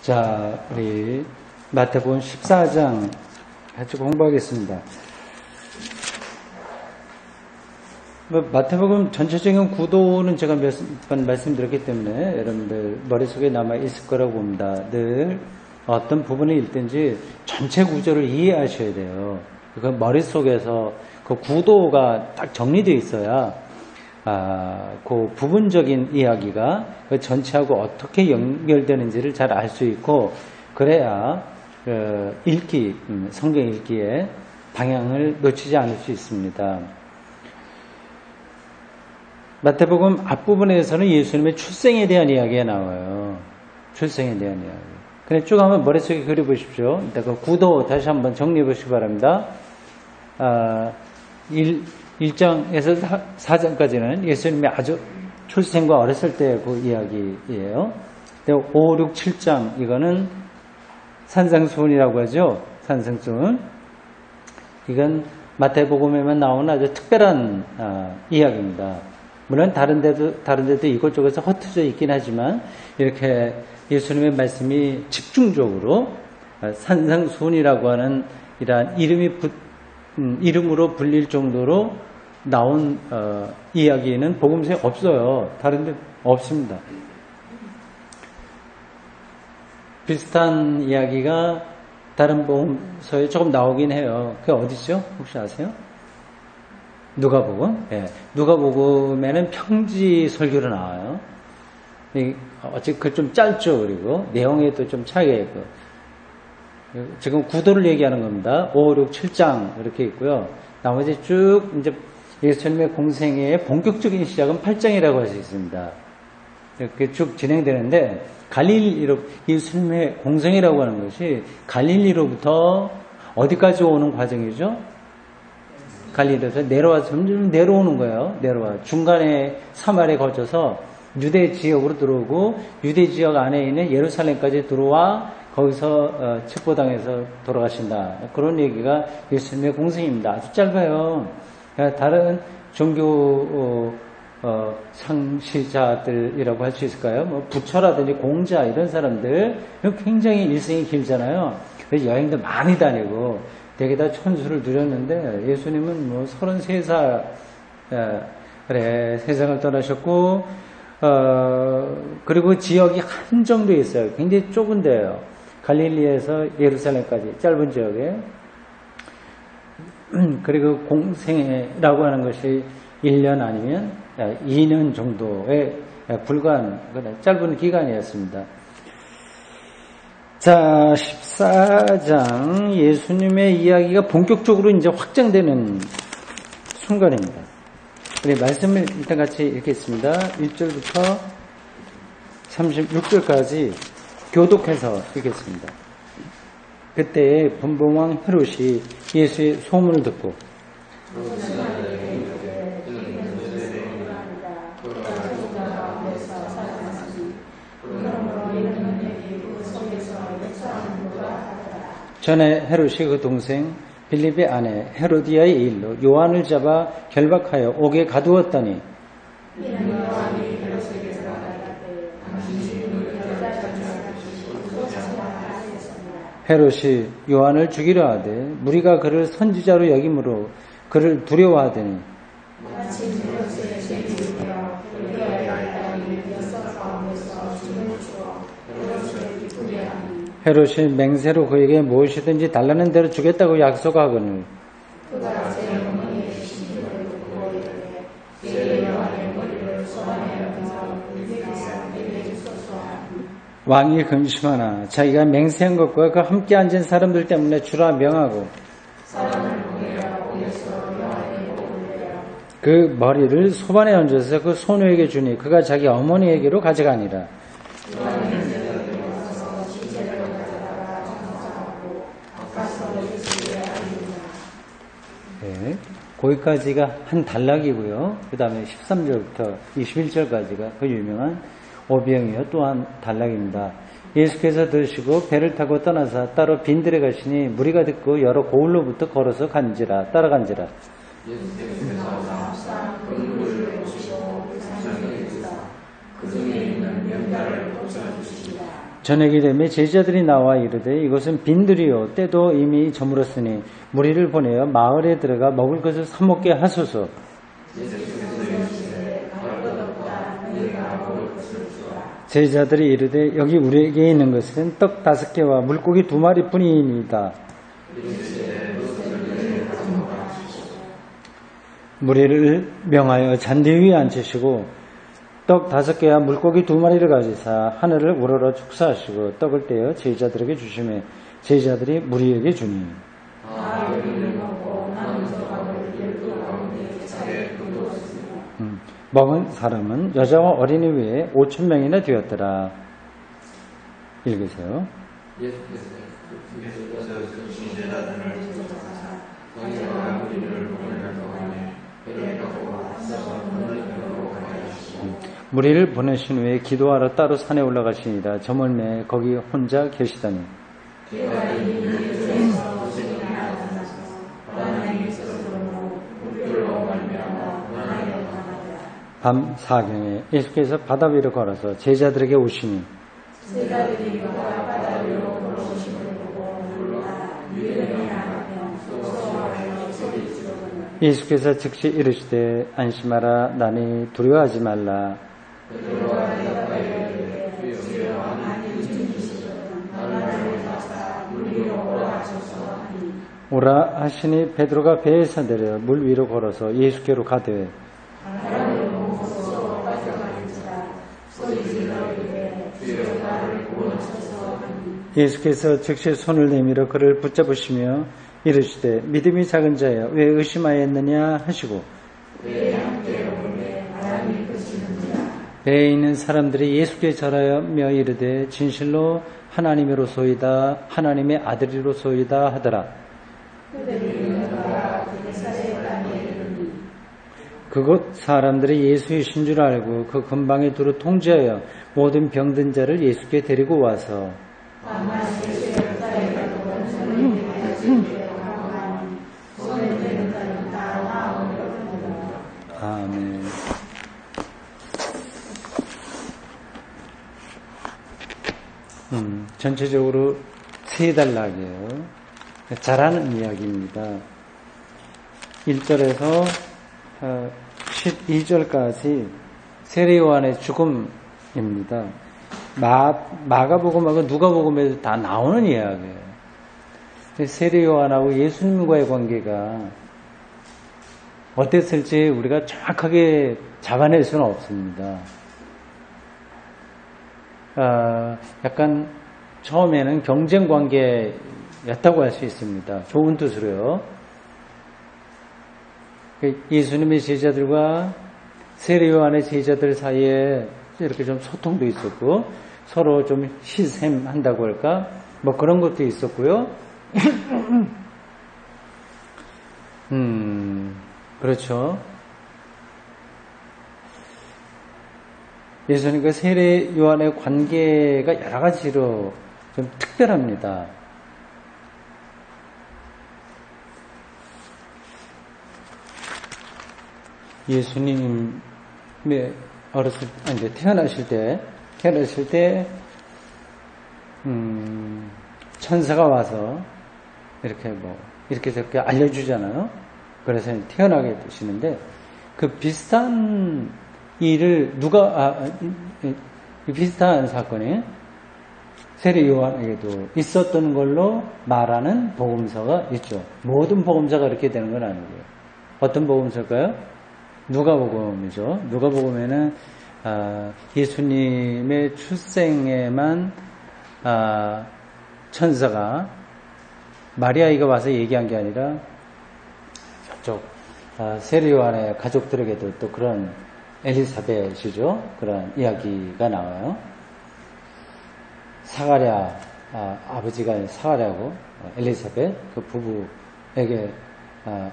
자, 우리 마태복음 14장 같이 공부하겠습니다. 마태복음 전체적인 구도는 제가 몇 번 말씀드렸기 때문에 여러분들 머릿속에 남아 있을 거라고 봅니다. 늘 어떤 부분을 읽든지 전체 구조를 이해하셔야 돼요. 그 머릿속에서 그 구도가 딱 정리되어 있어야 그 부분적인 이야기가 그 전체하고 어떻게 연결되는지를 잘 알 수 있고, 그래야 성경 읽기에 방향을 놓치지 않을 수 있습니다. 마태복음 앞부분에서는 예수님의 출생에 대한 이야기가 나와요. 출생에 대한 이야기. 그냥 쭉 한번 머릿속에 그려보십시오. 일단 그 구도 다시 한번 정리해 보시기 바랍니다. 1장에서 4장까지는 예수님의 아주 출생과 어렸을 때 그 이야기예요. 5, 6, 7장 이거는 산상수훈이라고 하죠. 산상수훈. 이건 마태복음에만 나오는 아주 특별한 이야기입니다. 물론 다른 데도 이곳저곳에 흩어져 있긴 하지만 이렇게 예수님의 말씀이 집중적으로 산상수훈이라고 하는 이러한 이름으로 불릴 정도로 나온 이야기는 복음서에 없어요. 다른 데 없습니다. 비슷한 이야기가 다른 복음서에 조금 나오긴 해요. 그게 어디죠? 혹시 아세요? 누가복음? 예. 누가복음에는 평지 설교로 나와요. 어차피 그 좀 짧죠. 그리고 내용에도 좀 차이가 있고. 지금 구도를 얘기하는 겁니다. 5, 6, 7장 이렇게 있고요. 나머지 쭉 이제 예수님의 공생애의 본격적인 시작은 8장이라고 할 수 있습니다. 이렇게 쭉 진행되는데, 예수님의 공생이라고 하는 것이 갈릴리로부터 어디까지 오는 과정이죠? 갈릴리에서 내려와서 점점 내려오는 거예요. 중간에 사마리아에 거쳐서 유대 지역으로 들어오고, 유대 지역 안에 있는 예루살렘까지 들어와 거기서 첩보당해서 돌아가신다. 그런 얘기가 예수님의 공생입니다. 아주 짧아요. 다른 종교 상시자들이라고 할 수 있을까요? 뭐 부처라든지 공자 이런 사람들 굉장히 일생이 길잖아요. 그래서 여행도 많이 다니고 되게 다 천수를 누렸는데, 예수님은 뭐 33살에 세상을 떠나셨고, 그리고 지역이 한정되어 있어요. 굉장히 좁은 데예요. 갈릴리에서 예루살렘까지 짧은 지역에. 그리고 공생애라고 하는 것이 1년 아니면 2년 정도에 불과한 짧은 기간이었습니다. 자, 14장 예수님의 이야기가 본격적으로 이제 확장되는 순간입니다. 우리 말씀을 일단 같이 읽겠습니다. 1절부터 36절까지 교독해서 읽겠습니다. 그때 분봉왕 헤롯이 예수의 소문을 듣고 전에 헤롯이 그 동생 빌립의 아내 헤로디아의 일로 요한을 잡아 결박하여 옥에 가두었더니, 헤롯이 요한을 죽이려 하되 무리가 그를 선지자로 여김으로 그를 두려워하더니, 헤롯이 맹세로 그에게 무엇이든지 달라는 대로 주겠다고 약속하거늘 왕이 근심하나 자기가 맹세한 것과 그 함께 앉은 사람들 때문에 주라 명하고 그 머리를 소반에 얹어서 그 소녀에게 주니 그가 자기 어머니에게로 가져가니라. 네, 거기까지가 한 단락이고요. 그 다음에 13절부터 21절까지가 그 유명한 오병이어 또한 단락입니다. 예수께서 들으시고 배를 타고 떠나서 따로 빈들에 가시니 무리가 듣고 여러 고을로부터 걸어서 따라간지라. 저녁이 되매 제자들이 나와 이르되 이것은 빈들이요 때도 이미 저물었으니 무리를 보내어 마을에 들어가 먹을 것을 사먹게 하소서. 제자들이 이르되 여기 우리에게 있는 것은 떡 5개와 물고기 2마리 뿐이니이다. 무리를 명하여 잔디 위에 앉히시고 떡 5개와 물고기 2마리를 가지사 하늘을 우러러 축사하시고 떡을 떼어 제자들에게 주시매 제자들이 무리에게 주니 먹은 사람은 여자와 어린이 외에 5,000명이나 되었더라. 읽으세요. 무리를 보내신 후에 기도하러 따로 산에 올라가시니라. 저물매 거기 혼자 계시다니. 밤 4경에 예수께서 바다 위로 걸어서 제자들에게 오시니 예수께서 즉시 이르시되 안심하라 나니 두려워하지 말라. 오라 하시니 베드로가 배에서 내려 물 위로 걸어서 예수께로 가되 예수께서 즉시 손을 내밀어 그를 붙잡으시며 이르시되 믿음이 작은 자여 왜 의심하였느냐 하시고 배에 있는 사람들이 예수께 절하며 이르되 진실로 하나님으로소이다 하나님의 아들이로소이다 하더라. 그곳 사람들이 예수이신 줄 알고 그 근방에 두루 통제하여 모든 병든 자를 예수께 데리고 와서 아멘. 전체적으로 3단락이에요. 잘하는 이야기입니다. 1절에서 12절까지 세례 요한의 죽음입니다. 마가복음하고 누가복음에도 다 나오는 이야기예요. 세례 요한하고 예수님과의 관계가 어땠을지 우리가 정확하게 잡아낼 수는 없습니다. 약간 처음에는 경쟁 관계였다고 할 수 있습니다. 좋은 뜻으로요. 예수님의 제자들과 세례 요한의 제자들 사이에 이렇게 좀 소통도 있었고 서로 좀 시샘한다고 할까? 뭐 그런 것도 있었고요. 그렇죠. 예수님과 세례 요한의 관계가 여러 가지로 좀 특별합니다. 예수님의 태어나실 때 천사가 와서 이렇게 저렇게 알려주잖아요. 그래서 태어나게 되시는데 그 비슷한 일을 비슷한 사건이 세례 요한에게도 있었던 걸로 말하는 복음서가 있죠. 모든 복음서가 그렇게 되는 건 아니고요. 어떤 복음서일까요? 누가복음이죠. 누가복음에는 예수님의 출생에만 천사가 마리아이가 와서 얘기한 게 아니라 저쪽 세례 요한의 가족들에게도 또 그런 엘리사벳이죠. 그런 이야기가 나와요. 사가랴 아버지가 사가랴고 엘리사벳 그 부부에게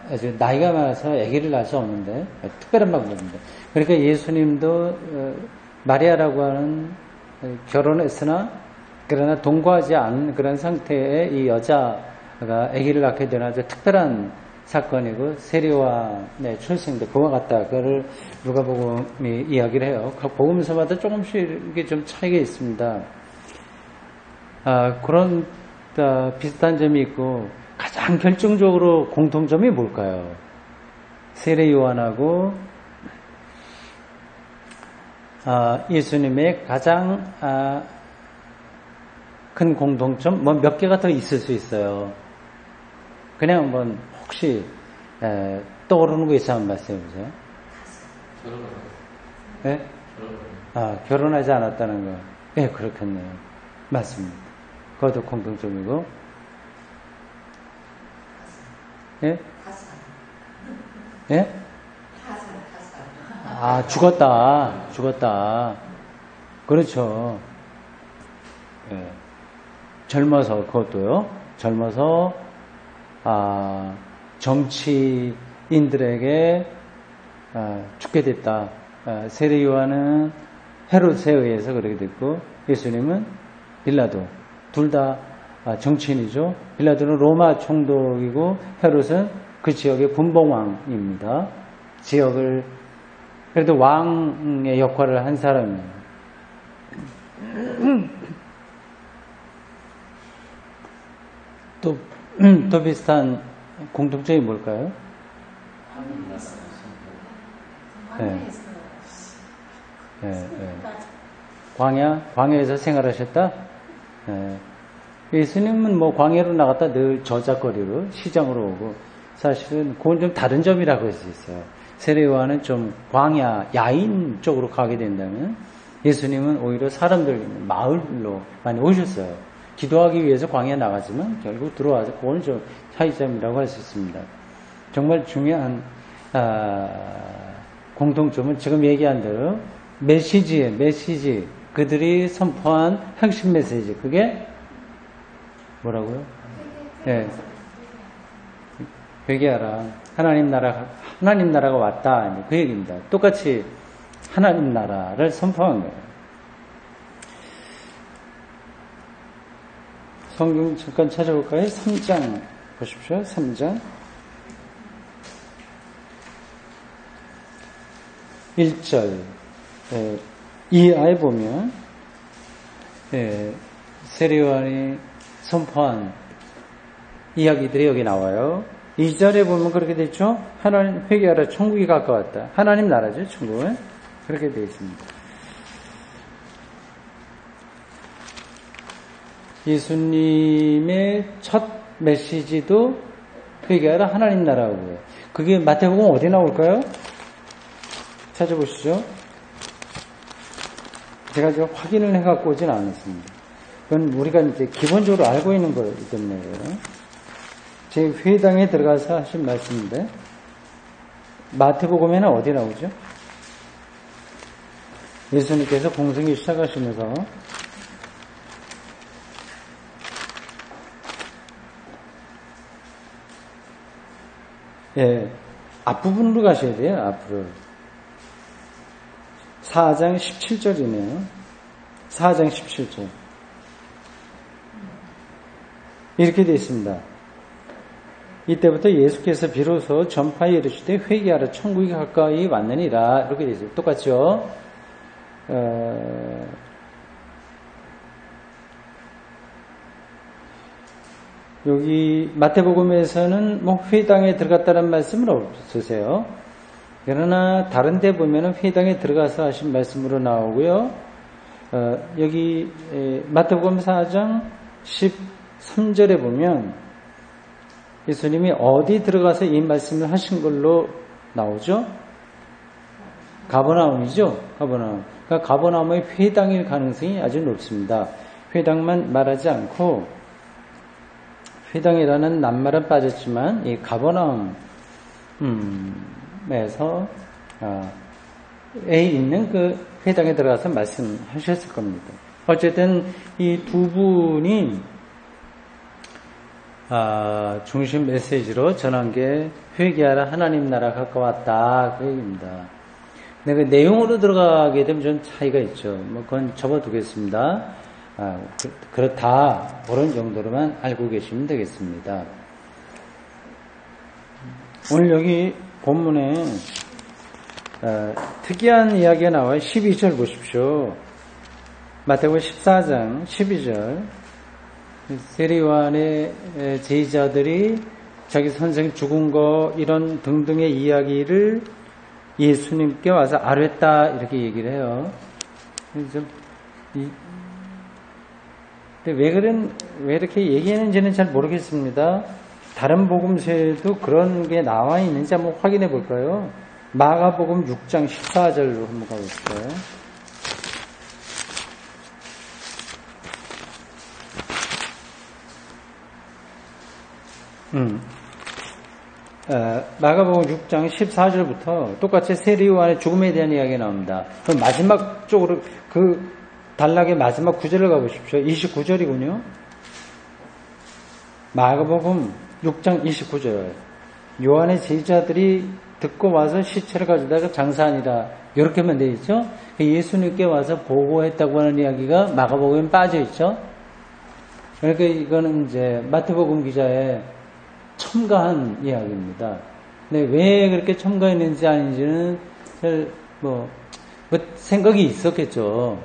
아주 나이가 많아서 아기를 낳을 수 없는데 특별한 방법입니다. 그러니까 예수님도 마리아라고 하는 결혼했으나 그러나 동거하지 않은 그런 상태의 이 여자가 아기를 낳게 되는 아주 특별한 사건이고 세례요한의 출생도 그와 같다. 그걸 누가복음이 이야기를 해요. 각 복음서마다 조금씩 이게 좀 차이가 있습니다. 그런 비슷한 점이 있고 가장 결정적으로 공통점이 뭘까요? 세례 요한하고 예수님의 가장 큰 공통점 몇 개가 더 있을 수 있어요. 그냥 한번 혹시 떠오르는 거 있으면 말씀해 보세요. 네? 결혼하지 않았다는 거. 네, 그렇겠네요. 맞습니다. 그것도 공통점이고. 예? 예? 죽었다. 그렇죠. 예. 젊어서, 그것도요. 젊어서, 정치인들에게, 죽게 됐다. 세례 요한은 헤롯에 의해서 그렇게 됐고, 예수님은 빌라도. 둘 다 정치인이죠. 빌라도는 로마 총독이고, 헤롯은 그 지역의 분봉왕입니다. 지역을, 그래도 왕의 역할을 한 사람이에요. 또 비슷한 공통점이 뭘까요? 광야에서 생활하셨다? 예수님은 광야로 나갔다 늘 저작거리로 시장으로 오고, 사실은 그건 좀 다른 점이라고 할 수 있어요. 세례 요한은 좀 광야, 야인 쪽으로 가게 된다면, 예수님은 오히려 사람들 마을로 많이 오셨어요. 기도하기 위해서 광야에 나가지만 결국 들어와서 그건 좀 차이점이라고 할 수 있습니다. 정말 중요한 공통점은 지금 얘기한 대로 메시지 그들이 선포한 핵심 메시지, 그게 뭐라고요? 네. 회개하라. 하나님 나라가 왔다. 그 얘기입니다. 똑같이 하나님 나라를 선포한 거예요. 성경 잠깐 찾아볼까요? 3장 보십시오. 3장 1절 이하에 보면 세례 요한이 선포한 이야기들이 여기 나와요. 2절에 보면 그렇게 되죠. 하나님 회개하라, 천국이 가까웠다. 하나님 나라죠, 천국은. 그렇게 되어 있습니다. 예수님의 첫 메시지도 회개하라, 하나님 나라고요. 그게 마태복음 어디 나올까요? 찾아보시죠. 제가 지금 확인을 해갖고 오진 않았습니다. 그건 우리가 이제 기본적으로 알고 있는 거기 때문에 제 회당에 들어가서 하신 말씀인데, 마태복음에는 어디 나오죠? 예수님께서 공생이 시작하시면서 앞부분으로 가셔야 돼요. 앞으로 4장 17절이네요. 4장 17절 이렇게 되어 있습니다. 이때부터 예수께서 비로소 전파에 이르시되 회개하라, 천국이 가까이 왔느니라. 이렇게 되어 있어요. 똑같죠? 여기 마태복음에서는 회당에 들어갔다는 말씀은 없으세요. 그러나 다른 데 보면은 회당에 들어가서 하신 말씀으로 나오고요. 여기 마태복음 4장 13절에 보면 예수님이 어디 들어가서 이 말씀을 하신 걸로 나오죠? 가버나움이죠. 가버나움. 그러니까 가버나움의 회당일 가능성이 아주 높습니다. 회당만 말하지 않고 회당이라는 낱말은 빠졌지만 이 가버나움에서 에 있는 그 회당에 들어가서 말씀하셨을 겁니다. 어쨌든 이 두 분이 중심 메시지로 전한 게 회개하라, 하나님 나라 가까웠다, 그 얘기입니다. 근데 그 내용으로 들어가게 되면 좀 차이가 있죠. 그건 접어두겠습니다. 그렇다, 그런 정도로만 알고 계시면 되겠습니다. 오늘 여기 본문에 특이한 이야기가 나와요. 12절 보십시오. 마태복음 14장 12절 세례요한의 제자들이 자기 선생 죽은 거 이런 등등의 이야기를 예수님께 와서 아뢰다 이렇게 얘기를 해요. 근데 왜 이렇게 얘기했는지는 잘 모르겠습니다. 다른 복음서에도 그런 게 나와 있는지 한번 확인해 볼까요? 마가복음 6장 14절로 한번 가볼까요? 마가복음 6장 14절부터 똑같이 세례요한의 죽음에 대한 이야기가 나옵니다. 그럼 마지막 쪽으로 그 단락의 마지막 구절을 가보십시오. 29절이군요. 마가복음 6장 29절. 요한의 제자들이 듣고 와서 시체를 가져다가 장사하니라. 이렇게만 되어 있죠. 예수님께 와서 보고했다고 하는 이야기가 마가복음에 빠져 있죠. 그러니까 이거는 이제 마태복음 기자의 첨가한 이야기입니다. 근데 왜 그렇게 첨가했는지 아닌지는 뭐 생각이 있었겠죠.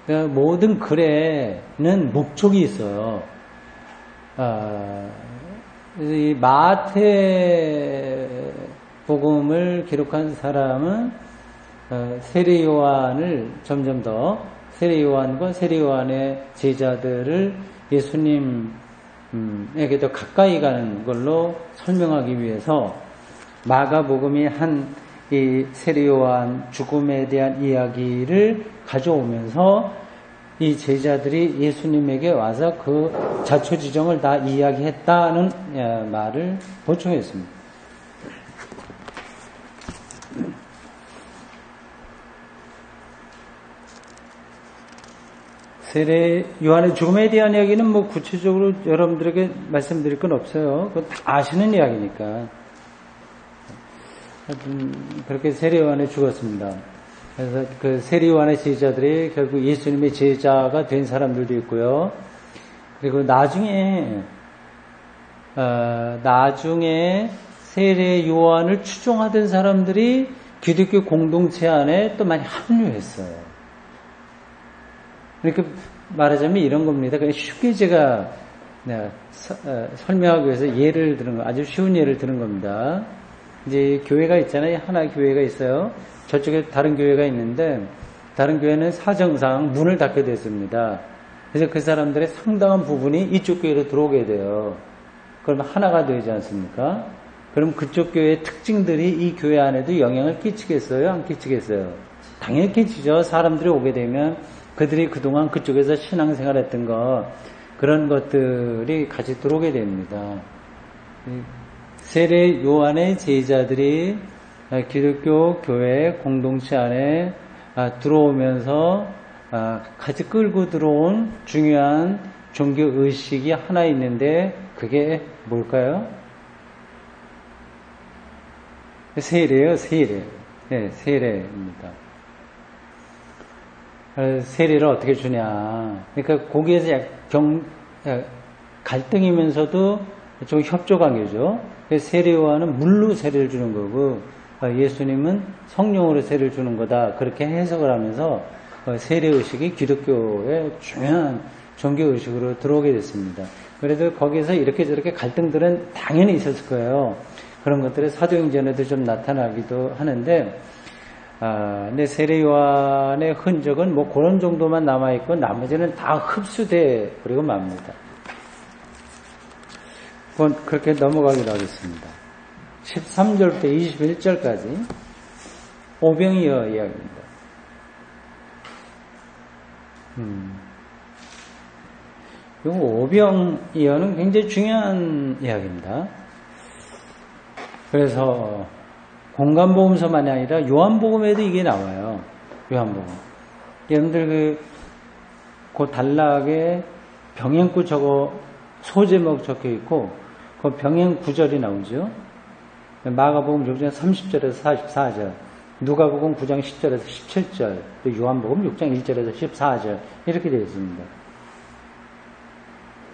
그러니까 모든 글에는 목적이 있어요. 이 마태복음을 기록한 사람은 세례요한을 점점 더 세례요한과 세례요한의 제자들을 예수님에게 더 가까이 가는 걸로 설명하기 위해서 마가복음이 한 이 세례요한 죽음에 대한 이야기를 가져오면서 이 제자들이 예수님에게 와서 그 자초지정을 다 이야기했다는 말을 보충했습니다. 세례 요한의 죽음에 대한 이야기는 뭐 구체적으로 여러분들에게 말씀드릴 건 없어요. 그건 다 아시는 이야기니까. 그렇게 세례 요한이 죽었습니다. 그래서 그 세례 요한의 제자들이 결국 예수님의 제자가 된 사람들도 있고요. 그리고 나중에 세례 요한을 추종하던 사람들이 기독교 공동체 안에 또 많이 합류했어요. 이렇게 말하자면 이런 겁니다. 그냥 쉽게 제가 설명하기 위해서 예를 드는 거, 아주 쉬운 예를 드는 겁니다. 이제 교회가 있잖아요. 하나 교회가 있어요. 저쪽에 다른 교회가 있는데 다른 교회는 사정상 문을 닫게 됐습니다. 그래서 그 사람들의 상당한 부분이 이쪽 교회로 들어오게 돼요. 그러면 하나가 되지 않습니까? 그럼 그쪽 교회의 특징들이 이 교회 안에도 영향을 끼치겠어요? 안 끼치겠어요? 당연히 끼치죠. 사람들이 오게 되면 그들이 그동안 그쪽에서 신앙생활 했던 거, 그런 것들이 같이 들어오게 됩니다. 세례 요한의 제자들이 기독교 교회 공동체 안에 들어오면서 같이 끌고 들어온 중요한 종교 의식이 하나 있는데 그게 뭘까요? 세례예요, 세례. 네, 세례입니다. 세례를 어떻게 주냐. 그러니까 거기에서 갈등이면서도 좀 협조관계죠. 세례 요한은 물로 세례를 주는 거고 예수님은 성령으로 세례를 주는 거다. 그렇게 해석을 하면서 세례의식이 기독교의 중요한 종교의식으로 들어오게 됐습니다. 그래도 거기서 이렇게 저렇게 갈등들은 당연히 있었을 거예요. 그런 것들이 사도행전에도 좀 나타나기도 하는데 근데 세례 요한의 흔적은 뭐 그런 정도만 남아있고 나머지는 다 흡수돼 버리고 맙니다. 그렇게 넘어가기로 하겠습니다. 13절부터 21절까지 오병이어 이야기입니다. 이 오병이어는 굉장히 중요한 이야기입니다. 그래서 공간복음서만이 아니라 요한복음에도 이게 나와요. 요한복음. 여러분들 그 단락에 병행구 소제목 적혀 있고 그 병행 구절이 나오죠. 마가복음 6장 30절에서 44절, 누가복음 9장 10절에서 17절, 또 요한복음 6장 1절에서 14절 이렇게 되어 있습니다.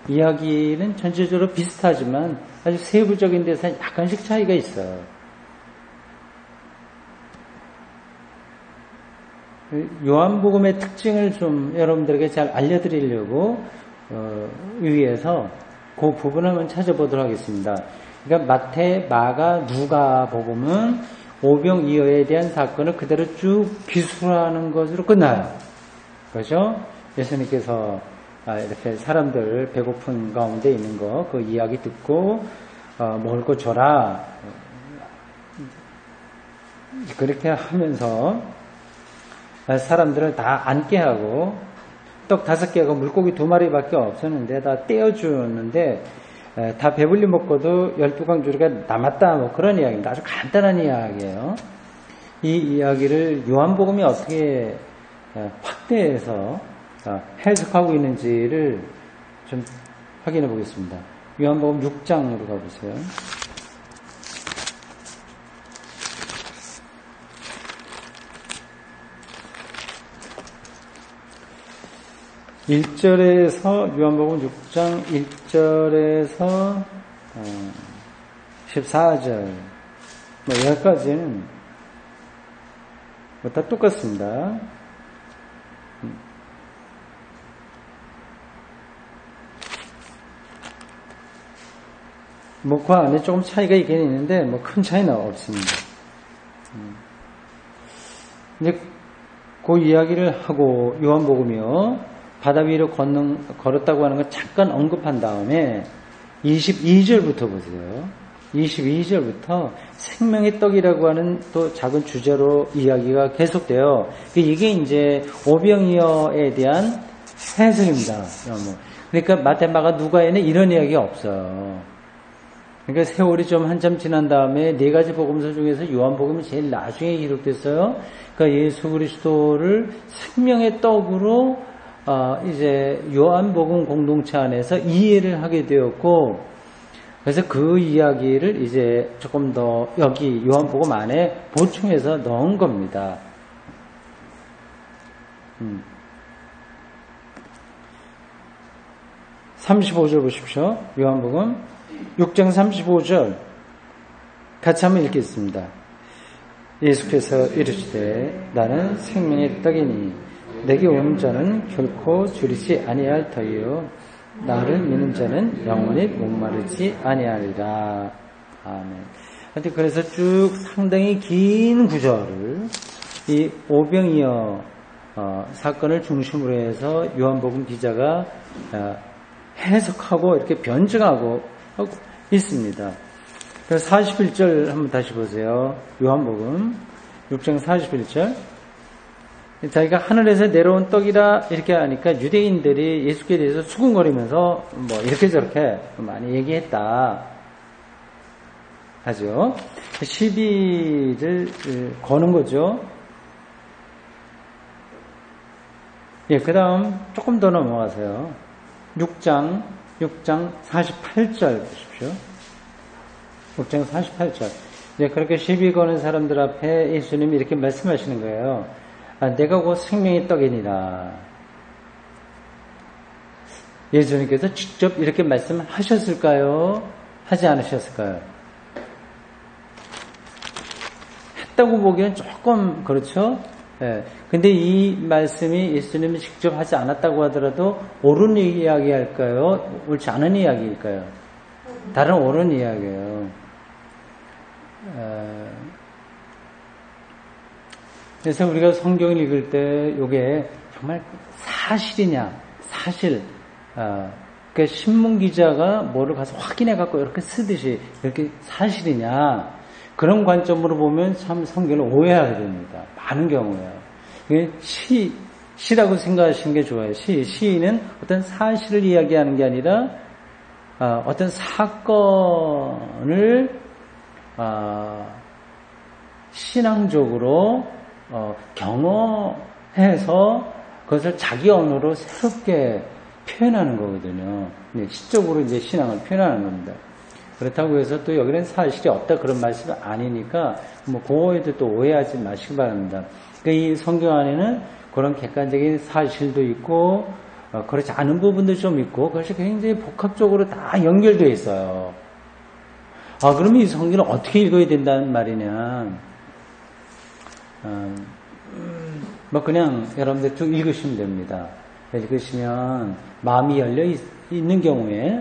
이야기는 전체적으로 비슷하지만 아주 세부적인 데서 약간씩 차이가 있어요. 요한복음의 특징을 좀 여러분들에게 잘 알려드리려고 위에서 그 부분을 한번 찾아보도록 하겠습니다. 그러니까 마태, 마가, 누가 복음은 오병이어에 대한 사건을 그대로 쭉 기술하는 것으로 끝나요. 그렇죠? 예수님께서 이렇게 사람들 배고픈 가운데 있는 거, 그 이야기 듣고 먹을 거 줘라. 그렇게 하면서 사람들을 다 앉게 하고 떡 5개하고 물고기 2마리밖에 없었는데 다 떼어주었는데 다 배불리 먹고도 12강주리가 남았다. 뭐 그런 이야기입니다. 아주 간단한 이야기예요. 이 이야기를 요한복음이 어떻게 확대해서 해석하고 있는지를 좀 확인해 보겠습니다. 요한복음 6장으로 가보세요. 1절에서 요한복음 6장 1절에서 14절 뭐 여기까지는 뭐 다 똑같습니다. 뭐 그 안에 조금 차이가 있긴 있는데 뭐 큰 차이는 없습니다. 이제 그 이야기를 하고 요한복음이요 바다 위로 걸었다고 하는 걸 잠깐 언급한 다음에 22절부터 보세요. 22절부터 생명의 떡이라고 하는 또 작은 주제로 이야기가 계속돼요. 이게 이제 오병이어에 대한 해석입니다. 그러니까 마태, 마가, 누가에는 이런 이야기가 없어요. 그러니까 세월이 좀 한참 지난 다음에 4가지 복음서 중에서 요한복음이 제일 나중에 기록됐어요. 그러니까 예수 그리스도를 생명의 떡으로 이제 요한복음 공동체 안에서 이해를 하게 되었고, 그래서 그 이야기를 이제 조금 더 여기 요한복음 안에 보충해서 넣은 겁니다. 35절 보십시오. 요한복음 6장 35절 같이 한번 읽겠습니다. 예수께서 이르시되 나는 생명의 떡이니 내게 오는 자는 결코 줄이지 아니할 터이요 나를 믿는 자는 영원히 목마르지 아니하리라. 아멘. 그래서 쭉 상당히 긴 구절을 이 오병이어 사건을 중심으로 해서 요한복음 기자가 해석하고 이렇게 변증하고 있습니다. 그래서 41절 한번 다시 보세요. 요한복음 6장 41절. 자기가 하늘에서 내려온 떡이라 이렇게 하니까 유대인들이 예수께 대해서 수군거리면서 뭐 이렇게 저렇게 많이 얘기했다 하죠. 시비를 거는 거죠. 예, 그 다음 조금 더 넘어가세요. 6장 48절 보십시오. 6장 48절. 예, 그렇게 시비 거는 사람들 앞에 예수님이 이렇게 말씀하시는 거예요. 내가 곧 생명의 떡이니라. 예수님께서 직접 이렇게 말씀하셨을까요? 하지 않으셨을까요? 했다고 보기엔 조금 그렇죠? 예. 근데 이 말씀이 예수님이 직접 하지 않았다고 하더라도 옳은 이야기일까요? 옳지 않은 이야기일까요? 다른 옳은 이야기예요. 그래서 우리가 성경을 읽을 때 이게 정말 사실이냐, 사실, 그 신문 기자가 뭐를 가서 확인해 갖고 이렇게 쓰듯이 이렇게 사실이냐, 그런 관점으로 보면 참 성경을 오해하게 됩니다. 많은 경우에요. 시라고 생각하시는 게 좋아요. 시인은 어떤 사실을 이야기하는 게 아니라 어떤 사건을 신앙적으로 경험해서 그것을 자기 언어로 새롭게 표현하는 거거든요. 시적으로 이제 신앙을 표현하는 겁니다. 그렇다고 해서 또 여기는 사실이 없다 그런 말씀은 아니니까 뭐 그거에도 또 오해하지 마시기 바랍니다. 그러니까 이 성경 안에는 그런 객관적인 사실도 있고 그렇지 않은 부분도 좀 있고 그것이 굉장히 복합적으로 다 연결되어 있어요. 그러면 이 성경을 어떻게 읽어야 된다는 말이냐? 뭐 그냥 여러분들 쭉 읽으시면 됩니다. 읽으시면 마음이 열려 있는 경우에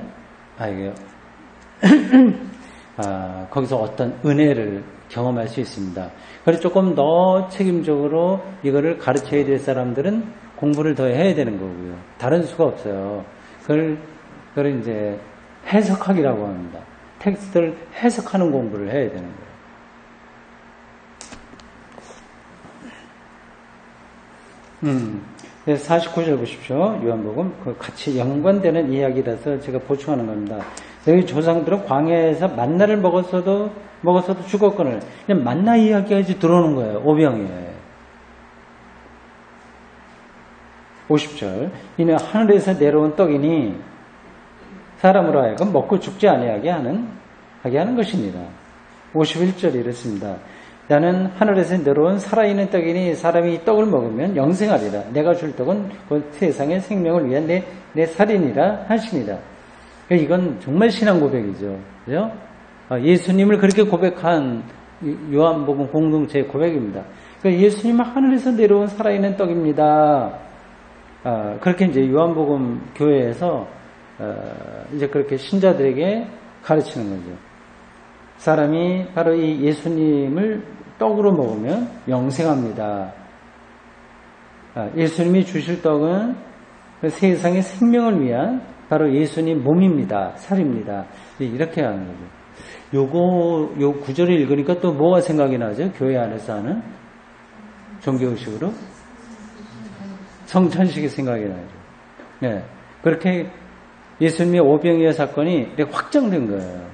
거기서 어떤 은혜를 경험할 수 있습니다. 그래서 조금 더 책임적으로 이거를 가르쳐야 될 사람들은 공부를 더 해야 되는 거고요. 다른 수가 없어요. 그걸 이제 해석하기라고 합니다. 텍스트를 해석하는 공부를 해야 되는 거예요. 49절 보십시오. 요한복음. 같이 연관되는 이야기라서 제가 보충하는 겁니다. 여기 조상들은 광야에서 만나를 먹었어도 죽었거늘. 그냥 만나 이야기까지 들어오는 거예요. 오병이에. 50절. 이는 하늘에서 내려온 떡이니 사람으로 하여금 먹고 죽지 아니하게 하는 것입니다. 51절 이렇습니다. 나는 하늘에서 내려온 살아있는 떡이니 사람이 이 떡을 먹으면 영생하리라. 내가 줄 떡은 곧 세상의 생명을 위한 내 살이니라 하시니라. 이건 정말 신앙 고백이죠. 그죠? 예수님을 그렇게 고백한 요한복음 공동체의 고백입니다. 그러니까 예수님은 하늘에서 내려온 살아있는 떡입니다. 그렇게 이제 요한복음 교회에서 이제 그렇게 신자들에게 가르치는 거죠. 사람이 바로 이 예수님을 떡으로 먹으면 영생합니다. 예수님이 주실 떡은 세상의 생명을 위한 바로 예수님 몸입니다. 살입니다. 이렇게 하는 거죠. 요 구절을 읽으니까 또 뭐가 생각이 나죠? 교회 안에서 하는 종교의식으로? 성찬식이 생각이 나죠. 네. 그렇게 예수님의 오병이어 사건이 이렇게 확정된 거예요.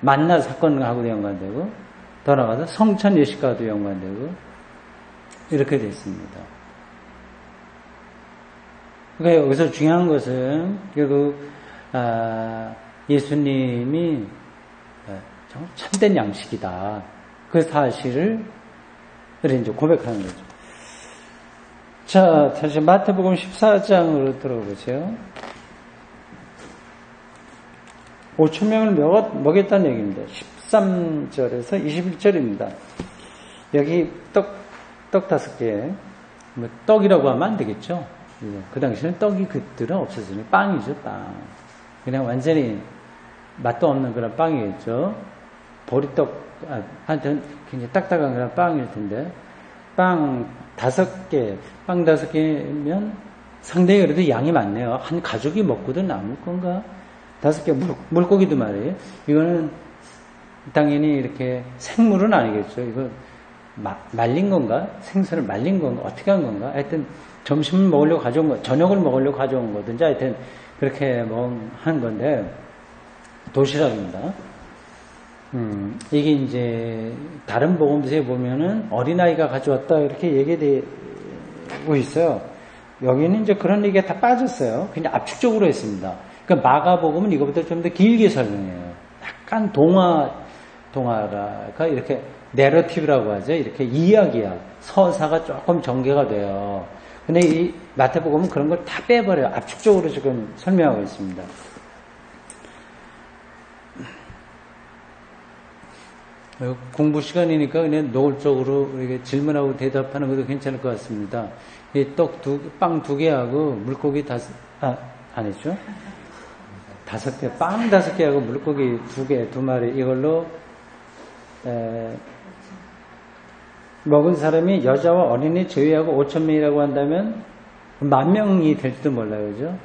만나 사건하고도 연관되고, 더 나아가서 성찬 예식과도 연관되고, 이렇게 됐습니다. 그러니까 여기서 중요한 것은, 결국, 예수님이 정말 참된 양식이다. 그 사실을 이제 고백하는 거죠. 자, 다시 마태복음 14장으로 들어보세요. 5,000명을 먹였다는 얘기입니다. 13절에서 21절입니다. 여기 떡 5개, 떡이라고 하면 안 되겠죠? 그 당시에는 떡이 그들은 없었으니 빵이죠, 빵. 그냥 완전히 맛도 없는 그런 빵이겠죠. 보리떡, 하여튼 굉장히 딱딱한 그런 빵일 텐데, 빵 5개면 상당히 그래도 양이 많네요. 한 가족이 먹고도 남을 건가? 5개 물고기도 말이에요. 이거는 당연히 이렇게 생물은 아니겠죠. 이거 말린 건가? 생선을 말린 건가? 어떻게 한 건가? 하여튼 점심을 먹으려고 가져온 거, 저녁을 먹으려고 가져온 거든지 하여튼 그렇게 한 건데 도시락입니다. 이게 이제 다른 복음서에 보면은 어린아이가 가져왔다 이렇게 얘기되고 있어요. 여기는 이제 그런 얘기가 다 빠졌어요. 그냥 압축적으로 했습니다. 그러니까 마가복음은 이거보다 좀 더 길게 설명해요. 약간 동화가 이렇게 내러티브라고 하죠. 이렇게 이야기야. 서사가 조금 전개가 돼요. 근데 이 마태복음은 그런 걸 다 빼버려요. 압축적으로 지금 설명하고 있습니다. 공부 시간이니까 그냥 노골적으로 이렇게 질문하고 대답하는 것도 괜찮을 것 같습니다. 이 빵 2개하고 물고기 안 했죠? 5개, 빵 5개하고 물고기 2개, 2마리, 이걸로, 먹은 사람이 여자와 어린이 제외하고 5,000명이라고 한다면 10,000명이 될지도 몰라요, 그죠?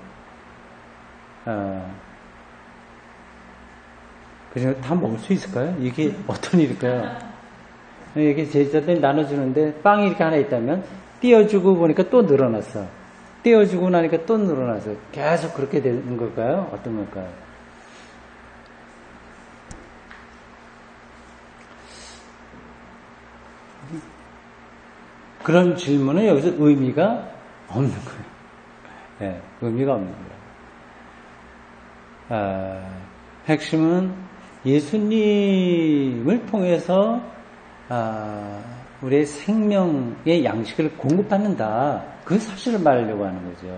그래서 다 먹을 수 있을까요? 이게 어떤 일일까요? 이게 제자들이 나눠주는데 빵이 이렇게 하나 있다면 띄워주고 보니까 또 늘어났어. 띄워주고 나니까 또 늘어났어. 계속 그렇게 되는 걸까요? 어떤 걸까요? 그런 질문은 여기서 의미가 없는 거예요. 네, 의미가 없는 거예요. 핵심은 예수님을 통해서 우리의 생명의 양식을 공급받는다. 그 사실을 말하려고 하는 거죠.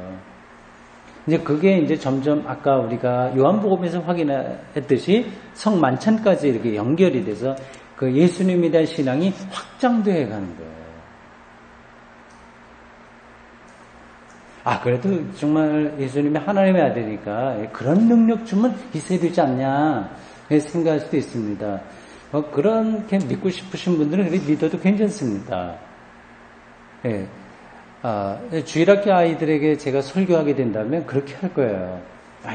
이제 그게 이제 점점 아까 우리가 요한복음에서 확인했듯이 성만찬까지 이렇게 연결이 돼서 그 예수님에 대한 신앙이 확장되어 가는 거예요. 그래도 정말 예수님이 하나님의 아들이니까 그런 능력 주면 있어야 되지 않냐 생각할 수도 있습니다. 그렇게 믿고 싶으신 분들은 그렇게 믿어도 괜찮습니다. 예. 주일학교 아이들에게 제가 설교하게 된다면 그렇게 할 거예요.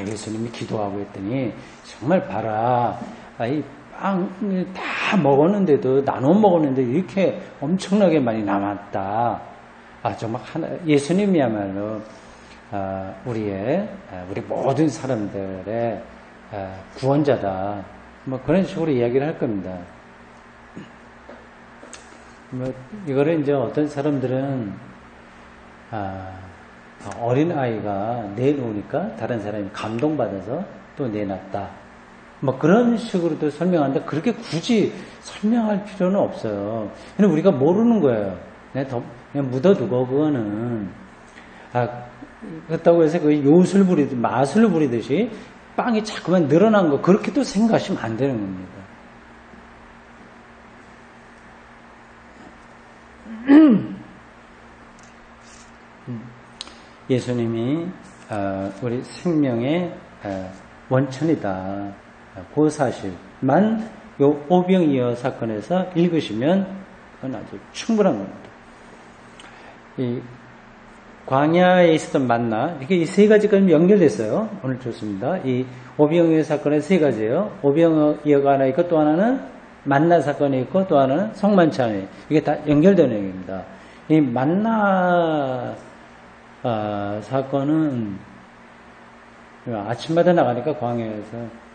예수님이 기도하고 했더니 정말 봐라. 이 빵 다 먹었는데도 나눠 먹었는데 이렇게 엄청나게 많이 남았다. 정말 예수님이야말로 우리 모든 사람들의 구원자다. 그런 식으로 이야기를 할 겁니다. 이거를 이제 어떤 사람들은 어린 아이가 내놓으니까 다른 사람이 감동받아서 또 내놨다. 그런 식으로도 설명하는데 그렇게 굳이 설명할 필요는 없어요. 그냥 우리가 모르는 거예요. 그냥 묻어두고 그거는 그렇다고 해서 그 요술 부리듯이 마술 부리듯이 빵이 자꾸만 늘어난 거 그렇게 또 생각하시면 안 되는 겁니다. 예수님이 우리 생명의 원천이다. 그 사실만 요 오병이어 사건에서 읽으시면 그건 아주 충분한 겁니다. 이 광야에 있었던 만나 이렇게 이 세 가지가 연결됐어요. 오늘 좋습니다. 이 오병이어 사건의 세 가지예요. 오병이어가 하나 있고 또 하나는 만나 사건이 있고 또 하나는 성만찬이 이게 다 연결되는 얘기입니다. 이 만나 사건은 아침마다 나가니까 광야에서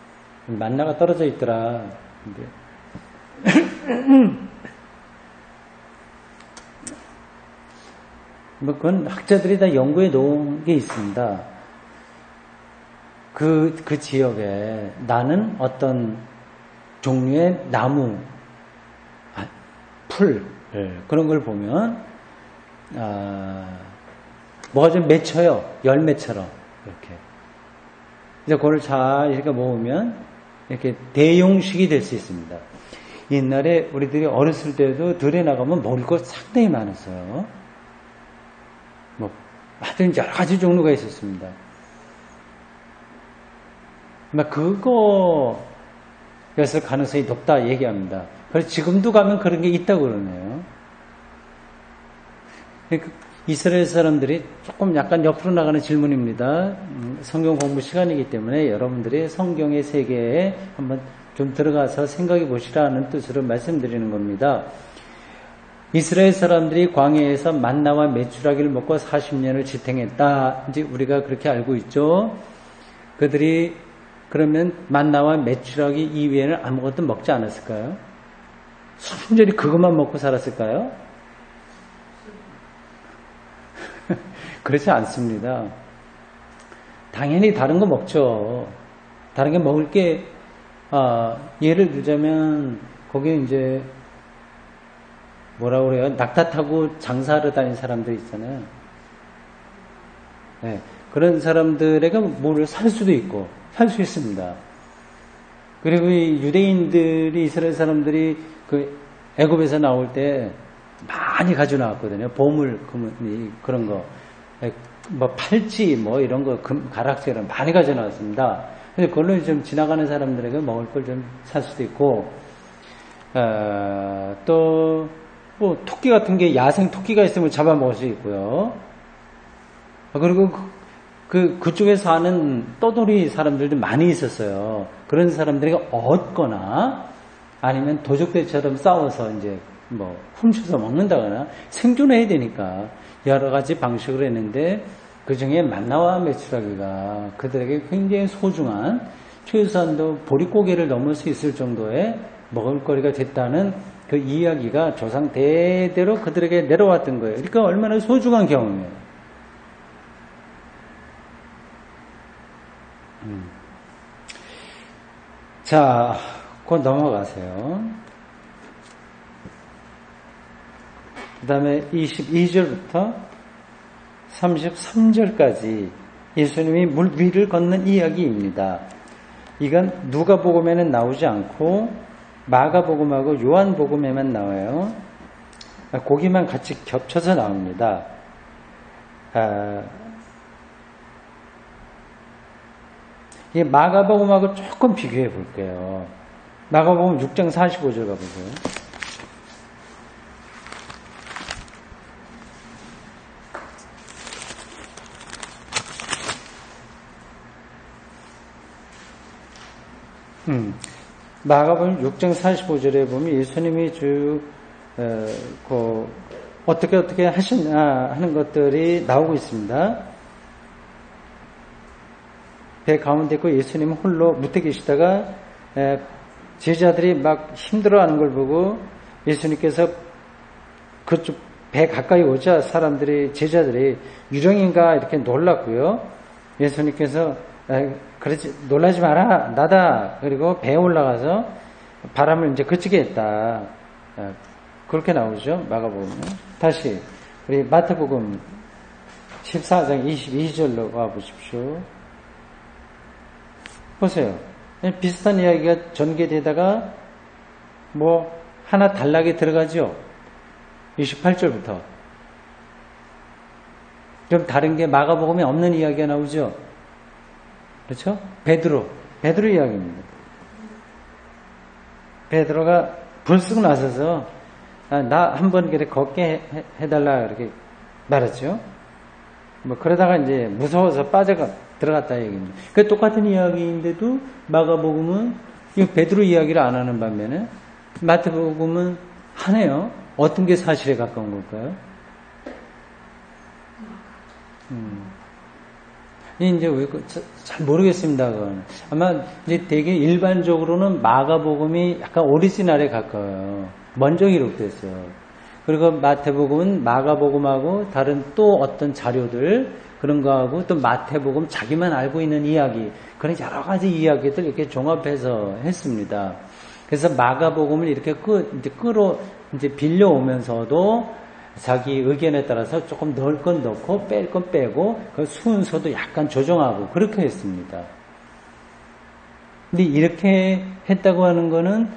만나가 떨어져 있더라. 그건 학자들이 다 연구해 놓은 게 있습니다. 그 지역에 나는 어떤 종류의 나무, 풀, 그런 걸 보면, 뭐가 좀 맺혀요. 열매처럼. 이렇게. 이제 그걸 잘 이렇게 모으면, 이렇게 대용식이 될 수 있습니다. 옛날에 우리들이 어렸을 때도 들에 나가면 먹을 거 상당히 많았어요. 하여튼 여러 가지 종류가 있었습니다. 그거였을 가능성이 높다 얘기합니다. 그래서 지금도 가면 그런 게 있다고 그러네요. 이스라엘 사람들이 조금 약간 옆으로 나가는 질문입니다. 성경 공부 시간이기 때문에 여러분들이 성경의 세계에 한번 좀 들어가서 생각해 보시라는 뜻으로 말씀드리는 겁니다. 이스라엘 사람들이 광야에서 만나와 메추라기를 먹고 40년을 지탱했다. 이제 우리가 그렇게 알고 있죠. 그들이 그러면 만나와 메추라기 이외에는 아무것도 먹지 않았을까요? 순전히 그것만 먹고 살았을까요? 그렇지 않습니다. 당연히 다른 거 먹죠. 다른 게 먹을 게, 예를 들자면, 거기에 이제, 뭐라고 그래요? 낙타 타고 장사하러 다니는 사람들 있잖아요. 네, 그런 사람들에게 뭐를 살 수도 있고, 살 수 있습니다. 그리고 이 유대인들이, 이스라엘 사람들이 그 애굽에서 나올 때 많이 가져 나왔거든요. 보물, 그런 거. 팔찌, 이런 거, 가락지를 많이 가져 나왔습니다. 근데 그걸로 좀 지나가는 사람들에게 먹을 걸 좀 살 수도 있고, 또, 토끼 같은 게 야생 토끼가 있으면 잡아먹을 수 있고요. 그리고 그쪽에 사는 떠돌이 사람들도 많이 있었어요. 그런 사람들에게 얻거나, 아니면 도적들처럼 싸워서 이제, 훔쳐서 먹는다거나, 생존해야 되니까, 여러 가지 방식으로 했는데 그 중에 만나와 메추라기가 그들에게 굉장히 소중한 최소한도 보릿고개를 넘을 수 있을 정도의 먹을거리가 됐다는 그 이야기가 조상 대대로 그들에게 내려왔던 거예요. 그러니까 얼마나 소중한 경험이에요. 자, 곧 넘어가세요. 그 다음에 22절부터 33절까지 예수님이 물 위를 걷는 이야기입니다. 이건 누가복음에는 나오지 않고 마가복음하고 요한복음에만 나와요. 거기만 같이 겹쳐서 나옵니다. 이 마가복음하고 조금 비교해 볼게요. 마가복음 6장 45절 가보세요. 마가복음 6장 45절에 보면 예수님이 어떻게 하시나 하는 것들이 나오고 있습니다. 배 가운데 있고 예수님은 홀로 무태 계시다가 제자들이 막 힘들어하는 걸 보고 예수님께서 그쪽 배 가까이 오자 제자들이 유령인가 이렇게 놀랐고요. 예수님께서 그렇지 놀라지 마라 나다. 그리고 배에 올라가서 바람을 이제 그치게 했다. 그렇게 나오죠. 마가복음은. 다시 우리 마태복음 14장 22절로 와 보십시오. 보세요. 비슷한 이야기가 전개되다가 뭐 하나 단락이 들어가죠. 28절부터. 좀 다른 게 마가복음에 없는 이야기가 나오죠. 그렇죠? 베드로 이야기입니다. 베드로가 불쑥 나서서 나 한번 그래 걷게 해달라 이렇게 말했죠. 뭐 그러다가 이제 무서워서 들어갔다 얘기입니다. 그 똑같은 이야기인데도 마가복음은 이 베드로 이야기를 안 하는 반면에 마태복음은 하네요. 어떤 게 사실에 가까운 걸까요? 이제 잘 모르겠습니다. 그건. 아마 이제 되게 일반적으로는 마가복음이 약간 오리지널에 가까워요. 먼저 기록됐어요. 그리고 마태복음은 마가복음하고 다른 또 어떤 자료들 그런 거하고 또 마태복음 자기만 알고 있는 이야기 그런 여러 가지 이야기들 이렇게 종합해서 했습니다. 그래서 마가복음을 이렇게 이제 빌려오면서도 자기 의견에 따라서 조금 넣을 건 넣고 뺄 건 빼고 그 순서도 약간 조정하고 그렇게 했습니다. 근데 이렇게 했다고 하는 거는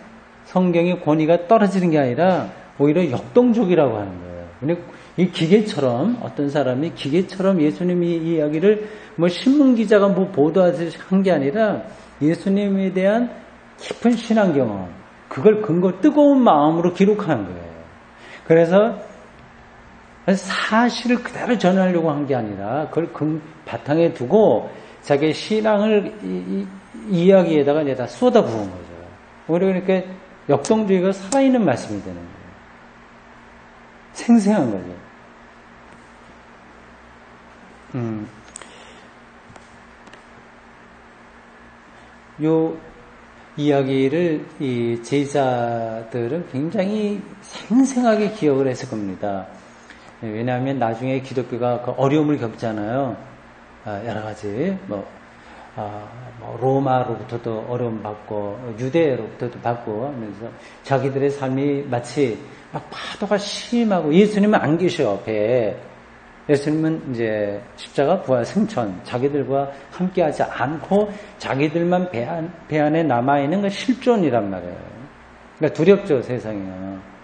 성경의 권위가 떨어지는 게 아니라 오히려 역동적이라고 하는 거예요. 근데 이 기계처럼 어떤 사람이 기계처럼 예수님이 이 이야기를 뭐 신문 기자가 뭐 보도하듯이 한 게 아니라 예수님에 대한 깊은 신앙 경험 그걸 뜨거운 마음으로 기록하는 거예요. 그래서 사실을 그대로 전하려고 한 게 아니라 그걸 바탕에 두고 자기의 신앙을 이 이야기에다가 이제 다 쏟아부은 거죠. 그러니까 역동적이고 살아있는 말씀이 되는 거예요. 생생한 거죠. 요 이야기를 이 제자들은 굉장히 생생하게 기억을 했을 겁니다. 왜냐하면 나중에 기독교가 그 어려움을 겪잖아요. 여러 가지 로마로부터도 어려움 받고 유대로부터도 받고 하면서 자기들의 삶이 마치 막 파도가 심하고 예수님은 안 계셔 배에. 예수님은 이제 십자가 부활 승천 자기들과 함께하지 않고 자기들만 배 안에 남아 있는 건 실존이란 말이에요. 그러니까 두렵죠 세상에는.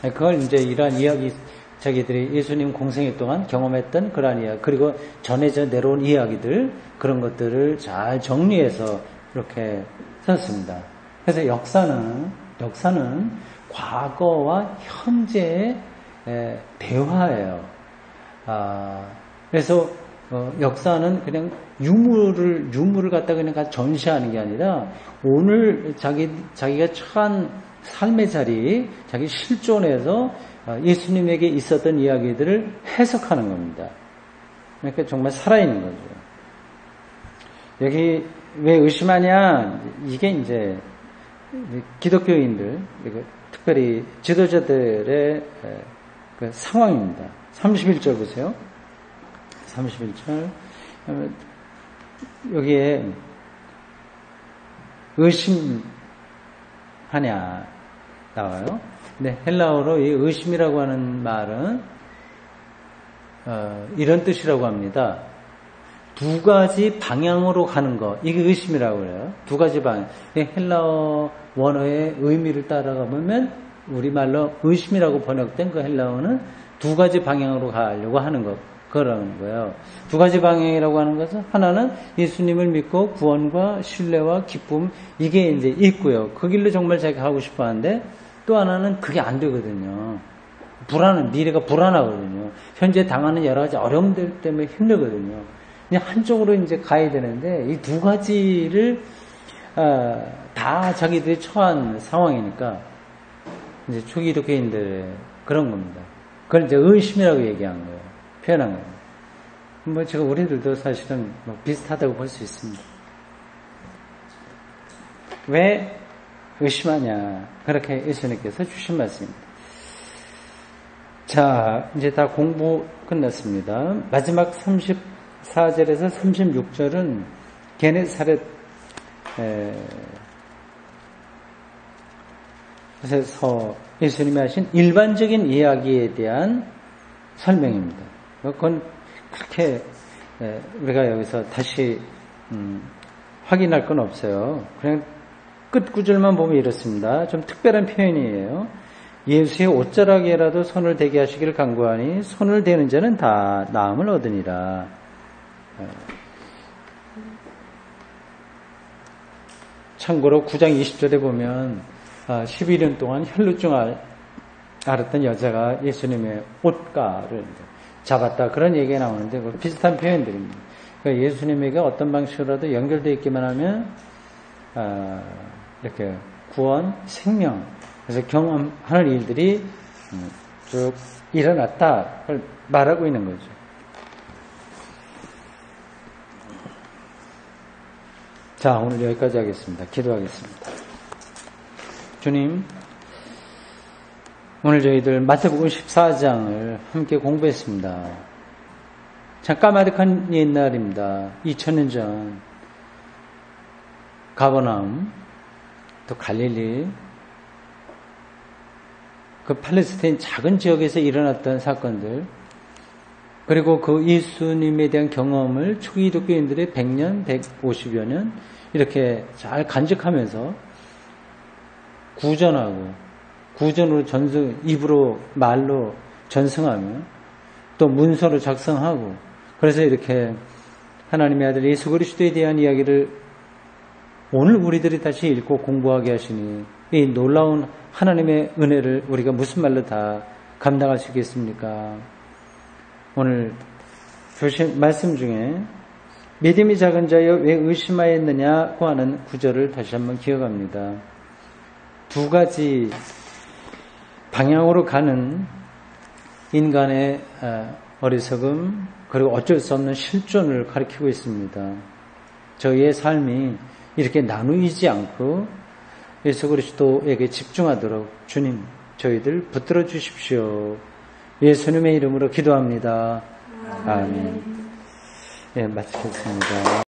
그걸 이제 이러한 이야기 자기들이 예수님 공생애 동안 경험했던 그러한 이야기 그리고 전해져 내려온 이야기들 그런 것들을 잘 정리해서 이렇게 썼습니다. 그래서 역사는 과거와 현재의 대화예요. 그래서 역사는 그냥 유물을 갖다 그냥 전시하는 게 아니라 오늘 자기가 처한 삶의 자리, 자기 실존에서 예수님에게 있었던 이야기들을 해석하는 겁니다. 그러니까 정말 살아있는 거죠. 여기 왜 의심하냐? 이게 이제 기독교인들, 특별히 지도자들의 그 상황입니다. 31절 보세요. 31절. 여기에 의심하냐 나와요. 근데 헬라어로 이 의심이라고 하는 말은 이런 뜻이라고 합니다. 두 가지 방향으로 가는 거. 이게 의심이라고 그래요. 두 가지 방향. 헬라어 원어의 의미를 따라가 보면 우리말로 의심이라고 번역된 그 헬라어는 두 가지 방향으로 가려고 하는 것. 그러는 거예요. 두 가지 방향이라고 하는 것은 하나는 예수님을 믿고 구원과 신뢰와 기쁨 이게 이제 있고요. 그 길로 정말 자기가 하고 싶어 하는데 또 하나는 그게 안 되거든요. 미래가 불안하거든요. 현재 당하는 여러 가지 어려움들 때문에 힘들거든요. 그냥 한쪽으로 이제 가야 되는데 이 두 가지를 다 자기들이 처한 상황이니까 이제 초기 기독교인들의 그런 겁니다. 그걸 이제 의심이라고 얘기한 거예요. 표현한 거예요. 뭐 제가 우리들도 사실은 뭐 비슷하다고 볼 수 있습니다. 왜 의심하냐? 그렇게 예수님께서 주신 말씀입니다. 자, 이제 다 공부 끝났습니다. 마지막 34절에서 36절은 게네사렛에서 예수님이 하신 일반적인 이야기에 대한 설명입니다. 그건 그렇게 우리가 여기서 다시 확인할 건 없어요. 그냥 끝 구절만 보면 이렇습니다. 좀 특별한 표현이에요. 예수의 옷자락에라도 손을 대게 하시기를 간구하니 손을 대는 자는 다 나음을 얻으니라. 참고로 9장 20절에 보면 11년 동안 혈루증 앓았던 여자가 예수님의 옷가를 잡았다. 그런 얘기가 나오는데 비슷한 표현들입니다. 그러니까 예수님에게 어떤 방식으로라도 연결되어 있기만 하면 이렇게 구원, 생명 그래서 경험하는 일들이 쭉 일어났다. 그걸 말하고 있는 거죠. 자, 오늘 여기까지 하겠습니다. 기도하겠습니다. 주님, 오늘 저희들 마태복음 14장을 함께 공부했습니다. 참 까마득한 옛날입니다. 2000년 전 가버나움, 또 갈릴리, 그 팔레스타인 작은 지역에서 일어났던 사건들, 그리고 그 예수님에 대한 경험을 초기 기독교인들의 100년, 150여 년 이렇게 잘 간직하면서 구전으로 입으로 말로 전승하며 또 문서로 작성하고 그래서 이렇게 하나님의 아들 예수 그리스도에 대한 이야기를 오늘 우리들이 다시 읽고 공부하게 하시니 이 놀라운 하나님의 은혜를 우리가 무슨 말로 다 감당할 수 있겠습니까? 오늘 주신 말씀 중에 믿음이 작은 자여 왜 의심하였느냐고 하는 구절을 다시 한번 기억합니다. 두 가지 방향으로 가는 인간의 어리석음 그리고 어쩔 수 없는 실존을 가리키고 있습니다. 저희의 삶이 이렇게 나누이지 않고 예수 그리스도에게 집중하도록 주님 저희들 붙들어 주십시오. 예수님의 이름으로 기도합니다. 아멘. 예, 마치겠습니다.